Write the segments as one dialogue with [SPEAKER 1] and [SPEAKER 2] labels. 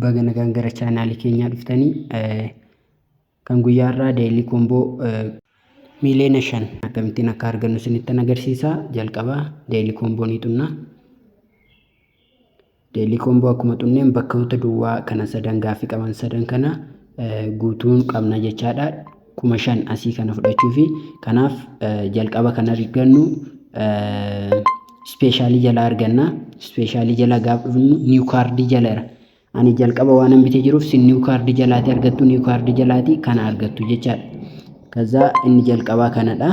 [SPEAKER 1] Bagana kan gara chaanaalii keenyaa dhuftanii kan guyyaarraa deelii komboo miliyoona 5 akkamittiin akka argannu isinitti agarsiisa. Jalqaba deelii komboo ni xunna. Deelii komboo akkuma xunneen bakkoota duwwaa kana sadan gaaffii qaban sadan kana guutuun qabna jechaadha. 5,000 asii kana fudhachuufi kanaaf jalqaba kan argannu ispeeshaalii jala arganna. Ispeeshaalii jala gaafa dhufnu niw kaardii jala ani jalqaba waan bitee jiruuf sin niw kaardii jalaati argattu, niw kaardii jalaati kana argattu jechaadha. Kaza inni jalqaba kanadha.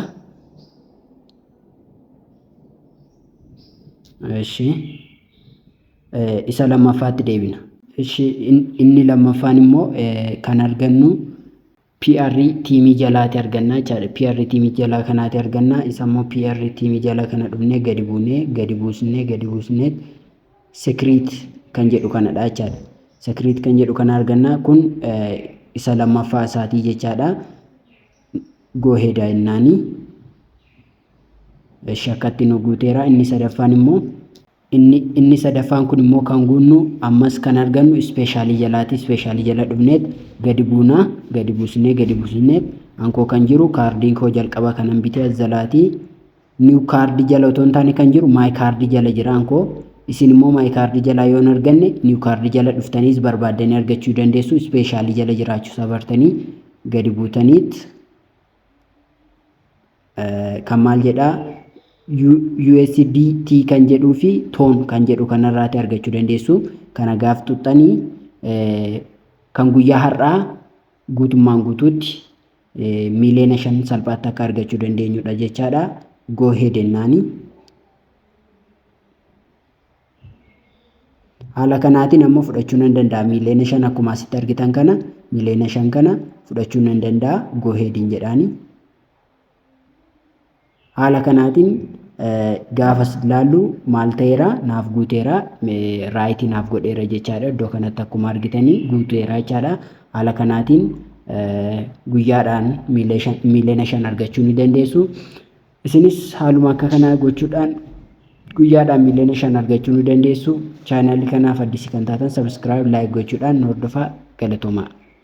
[SPEAKER 1] Eshi isa lamaffaatti deebina. Eshi inni lamaffaan immoo kan argannu PR tiimii jalaati arganna jechaadha. PR tiimii jala kanaati arganna. Isa immoo PR tiimii jala kana dhufnee gadi buusnee secret kan jedhu kanadha jechaadha. Secret kan jedhu kana arganna. Kun isa lamaffaa isaatii jechaadha. Go ahead jennaani. Eshi akkatti nu guuteera. Inni sadaffaan immoo inni sadaffaan kun immoo kan guunnu ammas kan argannu ispeeshaalii jalaati. Ispeeshaalii jala dhufnee gadi buusnee ankoo kan jiru kaardiin koo jalqaba kanan bitee zalaati. Niw kaardii jala otoo hin taane kan jiru maay kaardii jala jira ankoo. Isin immoo maay kaardii jala yoo arganne niw kaardii jala dhuftaniis barbaaddanii argachuu dandeessu. Ispeeshaalii jala jiraachuu sabartanii gadi buutaniit kan maal jedhaa USDT kan jedhuu fi toon kan jedhu kanarraati argachuu dandeessu. Kana gaaf tuxxanii kan guyyaa har'aa guutummaan guutuutti miliyoona 5 salphaatti akka argachuu dandeenyudha jechaadha. Go ahead jennaani. Haala kanaatiin ammoo fudhachuu nan danda'a. Miliyoona 5 akkuma asitti argitan kana miliyoona 5 kana fudhachuu nan danda'a. Go ahead jedhaani. Haala kanaatiin gaafas ilaallu maal ta'eera naaf guuteera raayitii naaf godheera jechaadha. Iddoo kanatti akkuma argitanii guuteera jechaadha. Haala kanaatiin guyyaadhaan miliyoona 5 argachuu ni dandeessu. Isinis haaluma akka kanaa gochuudhaan guyyaadhaan miliyoona 5 argachuu ni dandeessu. Chaanaalii kanaaf addisi kan taatan subscribe like gochuudhaan hordofaa. Galatoomaa.